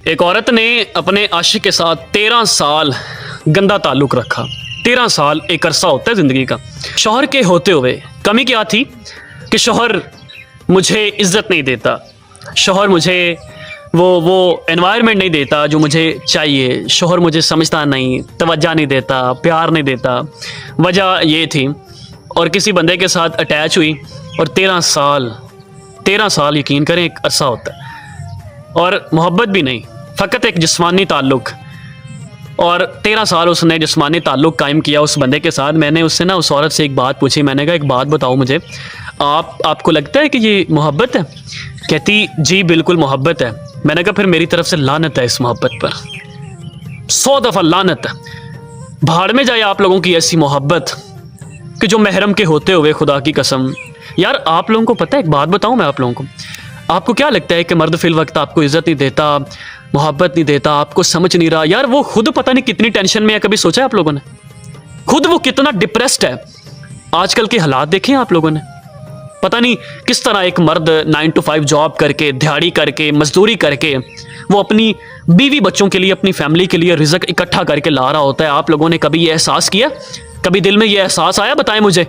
एक औरत ने अपने आशिक के साथ 13 साल गंदा ताल्लुक़ रखा। 13 साल एक अरसा होता है ज़िंदगी का। शौहर के होते हुए कमी क्या थी कि शौहर मुझे इज़्ज़त नहीं देता, शौहर मुझे वो एनवायरनमेंट नहीं देता जो मुझे चाहिए, शौहर मुझे समझता नहीं, तवज्जो नहीं देता, प्यार नहीं देता। वजह ये थी और किसी बंदे के साथ अटैच हुई और 13 साल यकीन करें एक अरसा होता है, और मोहब्बत भी नहीं, फ़कत एक जिस्मानी ताल्लुक़। और 13 साल उसने जिस्मानी ताल्लुक़ कायम किया उस बंदे के साथ। मैंने उससे ना उस औरत से एक बात पूछी, मैंने कहा एक बात बताओ मुझे, आपको लगता है कि ये मोहब्बत है? कहती जी बिल्कुल मोहब्बत है। मैंने कहा फिर मेरी तरफ से लानत है इस मोहब्बत पर, 100 दफ़ा लानत है। भाड़ में जाए आप लोगों की ऐसी मोहब्बत कि जो महरम के होते हुए, खुदा की कसम। यार आप लोगों को पता है, एक बात बताऊं मैं आप लोगों को, आपको क्या लगता है कि मर्द फिल वक्त आपको इज़्ज़त नहीं देता, मोहब्बत नहीं देता, आपको समझ नहीं रहा? यार वो खुद पता नहीं कितनी टेंशन में है। कभी सोचा है आप लोगों ने? खुद वो कितना डिप्रेस्ड है। आजकल के हालात देखें आप लोगों ने, पता नहीं किस तरह एक मर्द 9 to 5 जॉब करके, दिहाड़ी करके, मजदूरी करके, वो अपनी बीवी बच्चों के लिए, अपनी फैमिली के लिए रिज़्क इकट्ठा करके ला रहा होता है। आप लोगों ने कभी ये एहसास किया? कभी दिल में ये एहसास आया? बताएं मुझे।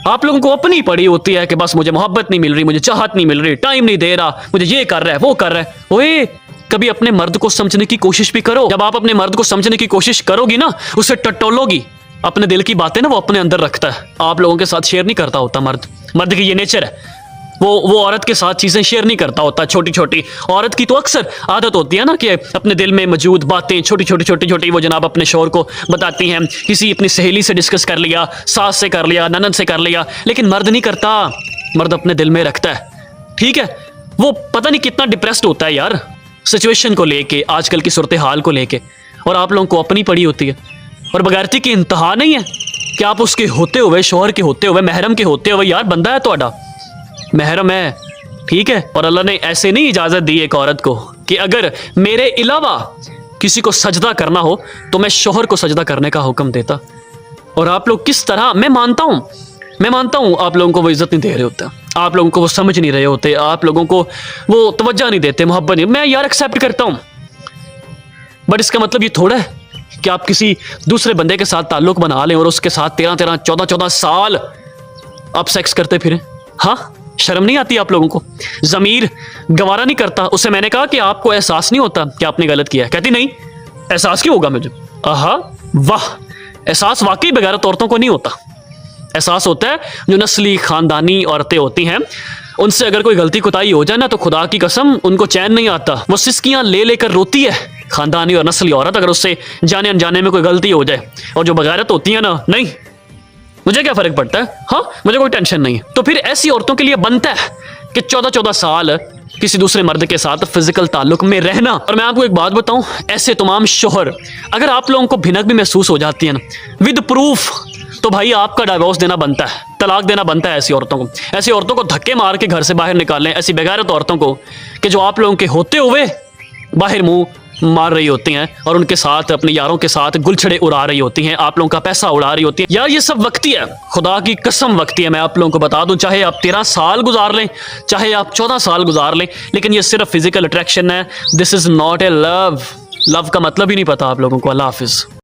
आप लोगों को अपनी पड़ी होती है कि बस मुझे मोहब्बत नहीं मिल रही, मुझे चाहत नहीं मिल रही, टाइम नहीं दे रहा, मुझे ये कर रहा है, वो कर रहा है। ओए कभी अपने मर्द को समझने की कोशिश भी करो। जब आप अपने मर्द को समझने की कोशिश करोगी ना, उसे टटोलोगी, अपने दिल की बातें ना वो अपने अंदर रखता है, आप लोगों के साथ शेयर नहीं करता होता। मर्द की ये नेचर है, वो औरत के साथ चीज़ें शेयर नहीं करता होता। छोटी छोटी औरत की तो अक्सर आदत होती है ना कि अपने दिल में मौजूद बातें छोटी छोटी वो जनाब अपने शौहर को बताती हैं। किसी अपनी सहेली से डिस्कस कर लिया, सास से कर लिया, ननद से कर लिया, लेकिन मर्द नहीं करता। मर्द अपने दिल में रखता है, ठीक है? वो पता नहीं कितना डिप्रेस्ड होता है यार, सिचुएशन को लेके, आजकल की सूरत हाल को लेके, और आप लोगों को अपनी पड़ी होती है। और बगैरती की इंतहा नहीं है कि आप उसके होते हुए, शौहर के होते हुए, महरम के होते हुए, यार बंदा है तोड़ा, महरम है, ठीक है? और अल्लाह ने ऐसे नहीं इजाज़त दी एक औरत को कि अगर मेरे अलावा किसी को सजदा करना हो तो मैं शौहर को सजदा करने का हुक्म देता। और आप लोग किस तरह, मैं मानता हूँ आप लोगों को वो इज़्ज़त नहीं दे रहे होते, आप लोगों को वो समझ नहीं रहे होते, आप लोगों को वो तवज्जो नहीं देते, मोहब्बत नहीं। मैं यार एक्सेप्ट करता हूँ, बट इसका मतलब ये थोड़ा है कि आप किसी दूसरे बंदे के साथ ताल्लुक़ बना लें और उसके साथ 13 14 साल आप सेक्स करते फिरें। हाँ, शर्म नहीं आती आप लोगों को? ज़मीर गवारा नहीं करता? उससे मैंने कहा कि आपको एहसास नहीं होता कि आपने गलत किया है? कहती नहीं, एहसास क्यों होगा मुझे? आहा वाह, एहसास वाकई बेगैरत औरतों को नहीं होता। एहसास होता है जो नस्ली ख़ानदानी औरतें होती हैं, उनसे अगर कोई गलती कोताही हो जाए ना तो खुदा की कसम उनको चैन नहीं आता, वो सिसकियाँ ले लेकर रोती है। ख़ानदानी और नस्ली औरत, अगर उससे जाने अनजाने में कोई गलती हो जाए, और जो बेगैरत होती है ना, नहीं मुझे क्या फ़र्क पड़ता है, हाँ मुझे कोई टेंशन नहीं है। तो फिर ऐसी औरतों के लिए बनता है कि 14 साल किसी दूसरे मर्द के साथ फिजिकल ताल्लुक़ में रहना। और मैं आपको एक बात बताऊं, ऐसे तमाम शौहर, अगर आप लोगों को भिनक भी महसूस हो जाती है ना विद प्रूफ, तो भाई आपका डाइवोर्स देना बनता है, तलाक देना बनता है ऐसी औरतों को। ऐसी औरतों को धक्के मार के घर से बाहर निकालें, ऐसी बेगैरत औरतों को कि जो आप लोगों के होते हुए बाहर मुंह मार रही होती हैं और उनके साथ, अपने यारों के साथ गुलछड़े उड़ा रही होती हैं, आप लोगों का पैसा उड़ा रही होती है। यार ये सब वक्ती है, खुदा की कसम वक्ती है। मैं आप लोगों को बता दूं, चाहे आप 13 साल गुजार लें, चाहे आप 14 साल गुजार लें, लेकिन ये सिर्फ फिजिकल अट्रैक्शन है। This is not a love. Love का मतलब ही नहीं पता आप लोगों को। अल्लाह हाफिज़।